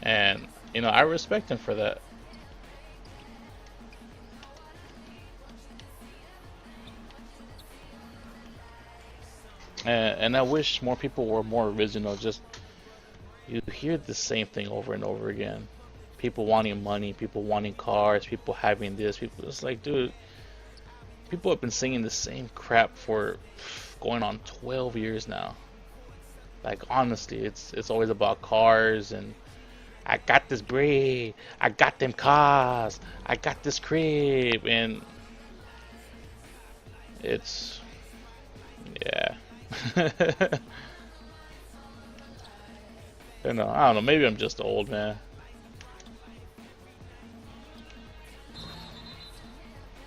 And you know, I respect him for that. And I wish more people were more original. Just you hear the same thing over and over again. People wanting money, people wanting cars, people having this, people. It's like, dude, people have been singing the same crap for going on 12 years now. Like honestly, it's always about cars and I got this bread, I got them cars, I got this crib, and it's yeah. You know, I don't know. Maybe I'm just old, man.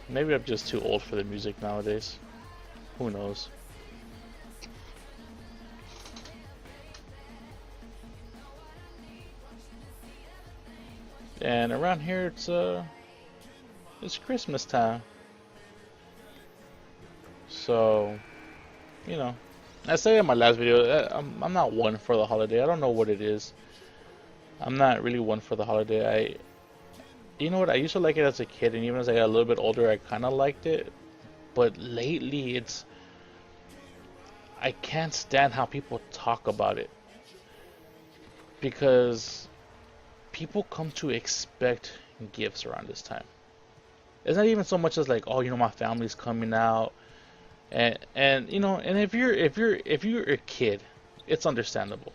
Maybe I'm just too old for the music nowadays. Who knows? And around here, it's Christmas time, so you know. I said in my last video, I'm not one for the holiday. I don't know what it is. I'm not really one for the holiday. You know what? I used to like it as a kid, and even as I got a little bit older, I kind of liked it. But lately, I can't stand how people talk about it because people come to expect gifts around this time. It's not even so much as like, oh, you know, my family's coming out, and you know, and if you're a kid, it's understandable.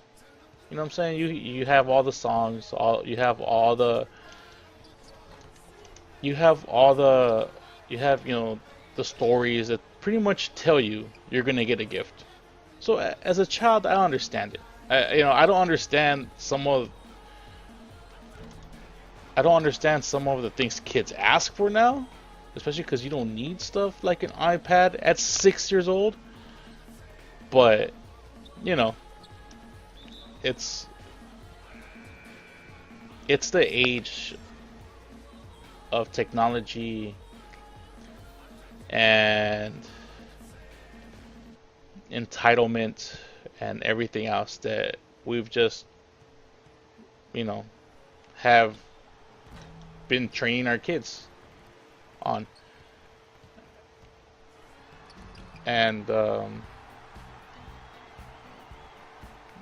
You know what I'm saying? You have all the songs, all you have all the you have you know the stories that pretty much tell you you're gonna get a gift. So as a child, I understand it. You know, I don't understand some of the things kids ask for now, especially because you don't need stuff like an iPad at 6 years old. But you know, it's it's the age of technology and entitlement and everything else that we've just you know have been training our kids on. And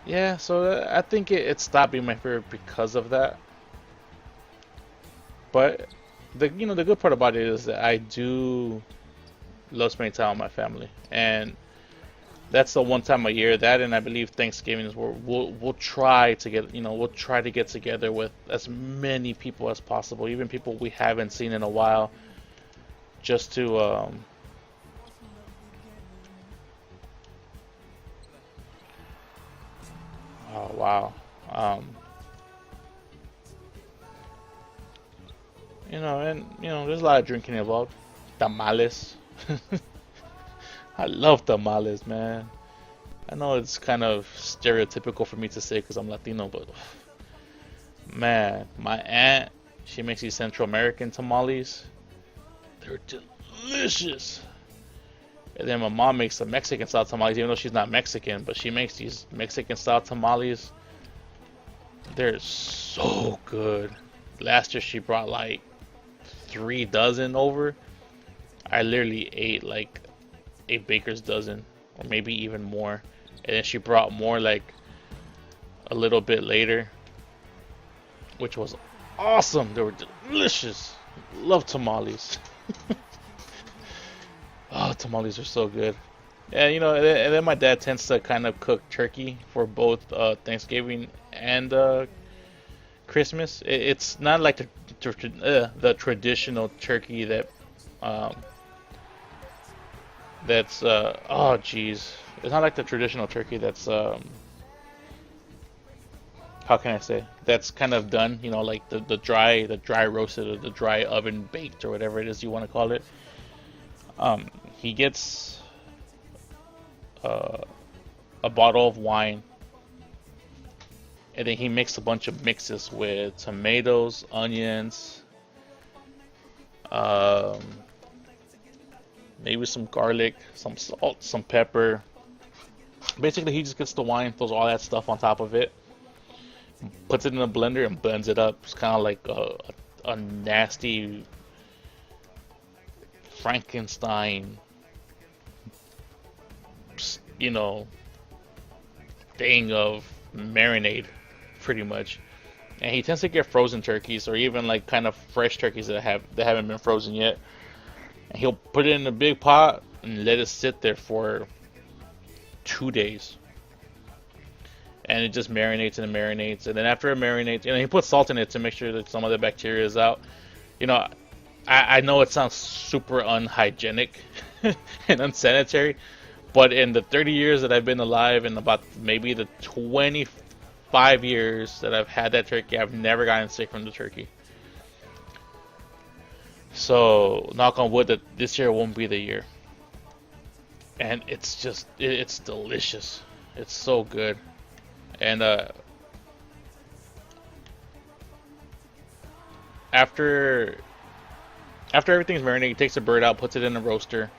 yeah, so I think it stopped being my favorite because of that. But the good part about it is that I do love spending time with my family, and that's the one time a year that, and I believe Thanksgiving is where we'll try to get we'll try to get together with as many people as possible, even people we haven't seen in a while, just to oh wow, um, and there's a lot of drinking involved. Tamales. I love tamales, man. I know it's kind of stereotypical for me to say because I'm Latino, but man, my aunt, she makes these Central American tamales. They're delicious. And then my mom makes the Mexican style tamales, even though she's not Mexican, but she makes these Mexican style tamales. They're so good. Last year she brought like 3 dozen over. I literally ate like a baker's dozen, or maybe even more. And then she brought more like a little bit later, which was awesome. They were delicious. Love tamales. Oh, tamales are so good. And and then my dad tends to kind of cook turkey for both Thanksgiving and Christmas. It's not like the traditional turkey um, that's oh geez, it's not like the traditional turkey that's how can I say, that's kind of done. Like the dry roasted or the dry oven baked or whatever it is you want to call it. He gets uh, a bottle of wine, and then he makes a bunch of mixes with tomatoes, onions, um, maybe some garlic, some salt, some pepper. Basically, he just gets the wine, throws all that stuff on top of it, puts it in a blender and blends it up. It's kind of like a nasty Frankenstein, you know, thing of marinade, pretty much. And he tends to get frozen turkeys or even like kind of fresh turkeys that haven't been frozen yet. And he'll put it in a big pot and let it sit there for 2 days. And it just marinates and marinates. And then after it marinates, he puts salt in it to make sure that some of the bacteria is out. You know, I know it sounds super unhygienic and unsanitary, but in the 30 years that I've been alive and about maybe the 25 years that I've had that turkey, I've never gotten sick from the turkey. So, knock on wood that this year won't be the year. And it's just, it's delicious. It's so good. And after everything's marinated, he takes the bird out, puts it in a roaster,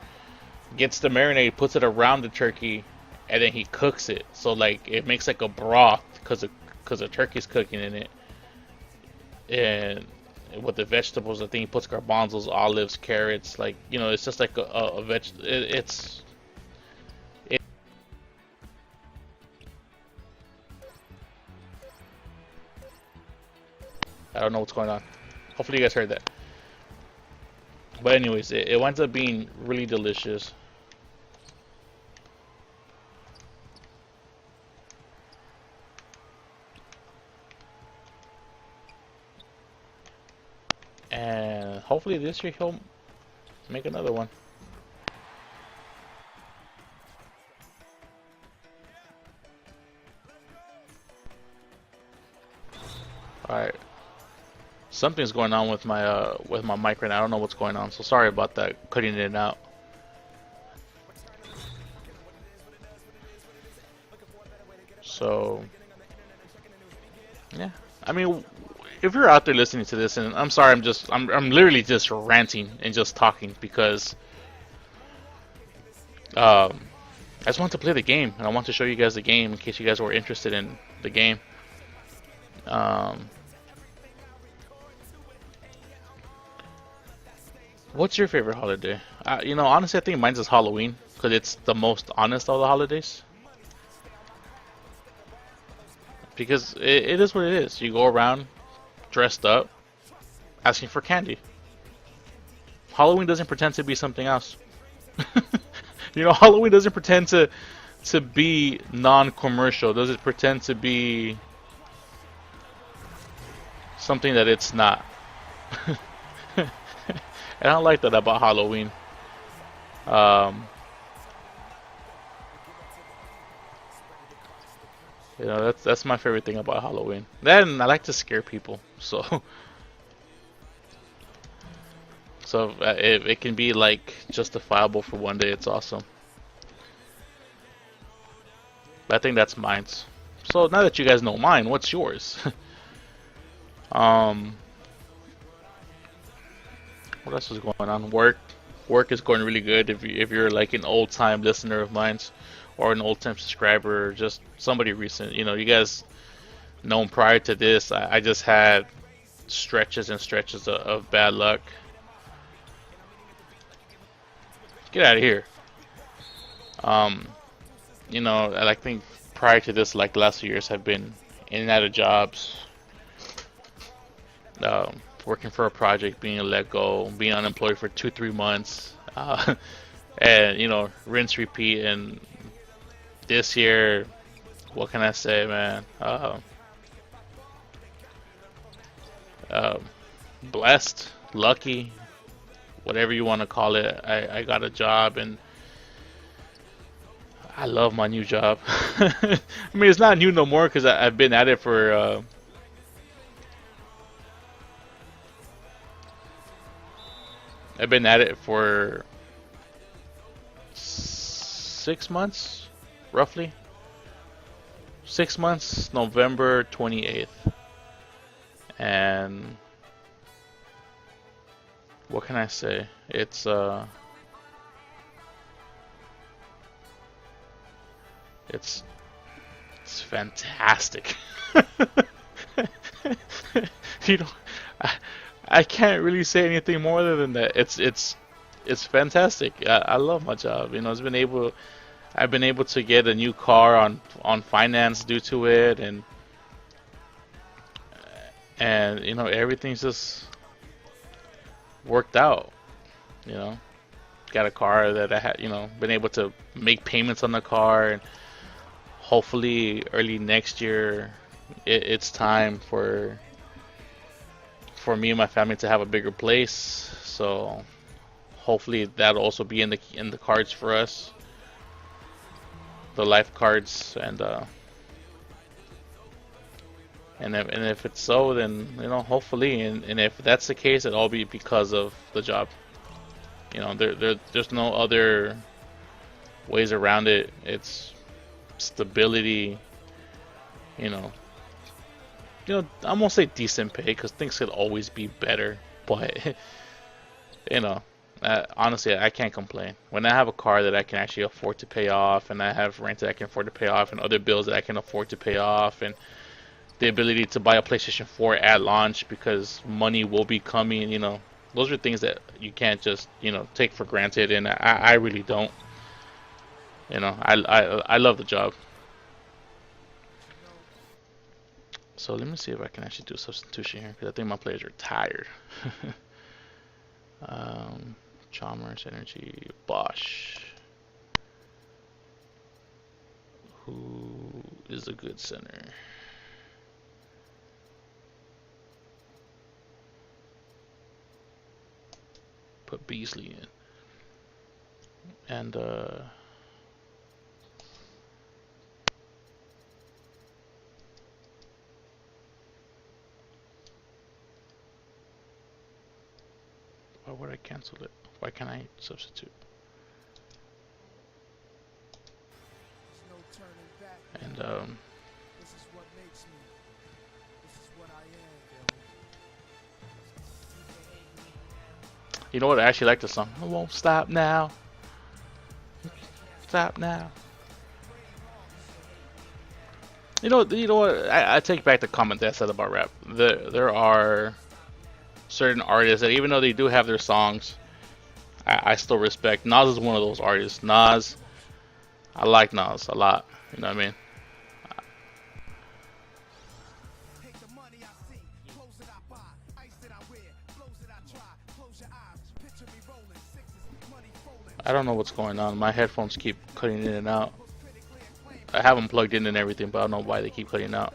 gets the marinade, puts it around the turkey, and then he cooks it. So like it makes like a broth because the turkey's cooking in it. And with the vegetables, I think he puts garbanzos, olives, carrots. Like it's just like a veg. I don't know what's going on. Hopefully you guys heard that. But anyways, it winds up being really delicious. And hopefully this year he'll make another one. Alright. Something's going on with my mic right now. I don't know what's going on, so sorry about that, cutting it out. So yeah, I mean, if you're out there listening to this, and I'm sorry, I'm literally just ranting and just talking because I just want to play the game and I want to show you guys the game in case you guys were interested in the game. What's your favorite holiday? Honestly, I think mine's is Halloween because it's the most honest of the holidays. Because it is what it is. You go around dressed up, asking for candy. Halloween doesn't pretend to be something else. Halloween doesn't pretend to be non-commercial. Doesn't pretend to be something that it's not. And I like that about Halloween. That's my favorite thing about Halloween. Then I like to scare people, so it can be like justifiable for one day. It's awesome. But I think that's mine. So now that you guys know mine, what's yours? What else is going on? Work is going really good. If you're like an old time listener of mine, or an old time subscriber, or just somebody recent, you guys know prior to this, I just had stretches and stretches of bad luck. Get out of here. I think prior to this, like the last few years, have been in and out of jobs. Working for a project, being let go, being unemployed for 2-3 months, and rinse repeat. And this year, what can I say, man? Blessed, lucky, whatever you want to call it. I got a job and I love my new job. I mean, it's not new no more because I've been at it for. I've been at it for 6 months, roughly. 6 months, November 28th. And what can I say? It's fantastic. You know, I, I can't really say anything more than that. It's fantastic. I love my job. You know, I've been able to get a new car on finance due to it, and you know everything's just worked out. You know, got a car that I had. You know, been able to make payments on the car, and hopefully early next year, it's time for me and my family to have a bigger place. So hopefully that'll also be in the cards for us, the life cards, and if it's so, then you know hopefully, and if that's the case, it'll all be because of the job. You know, there's no other ways around it. It's stability. You know, I'm gonna say decent pay because things could always be better, but you know, honestly, I can't complain. When I have a car that I can actually afford to pay off, and I have rent that I can afford to pay off, and other bills that I can afford to pay off, and the ability to buy a PlayStation 4 at launch because money will be coming, you know, those are things that you can't just, you know, take for granted, and I really don't. You know, I love the job. So let me see if I can actually do a substitution here because I think my players are tired. um, Chalmers, Energy, Bosch. Who is a good center? Put Beasley in. And why would I cancel it? Why can't I substitute? And you know what? I actually like the song. I won't stop now. Stop now. You know what? I take back the comment that I said about rap. There are certain artists that even though they do have their songs, I still respect. Nas is one of those artists. Nas, I like Nas a lot. You know what I mean? I don't know what's going on. My headphones keep cutting in and out. I have them plugged in and everything, but I don't know why they keep cutting out.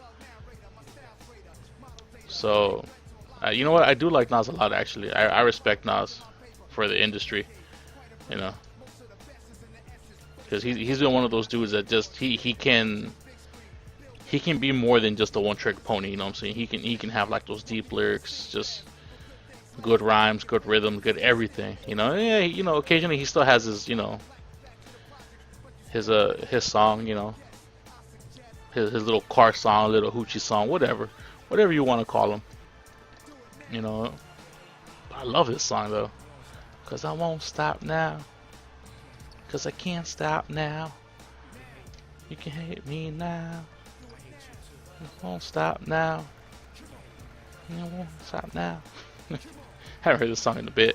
So, you know what? I do like Nas a lot, actually. I respect Nas for the industry, you know, because he's been one of those dudes that just he can be more than just a one trick pony. You know what I'm saying? He can have like those deep lyrics, just good rhymes, good rhythm, good everything. You know, yeah. You know, occasionally he still has his his song. You know, his little car song, little hoochie song, whatever you want to call him. You know, I love his song though, cause I won't stop now, cause I can't stop now. You can hate me now, I won't stop now. You won't stop now. Haven't heard this song in a bit.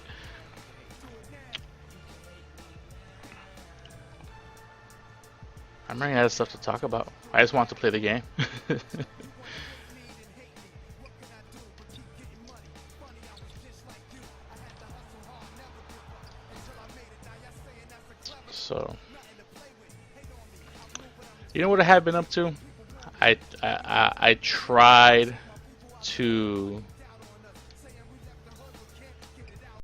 I'm running out of stuff to talk about. I just want to play the game. So, you know what I have been up to? I tried to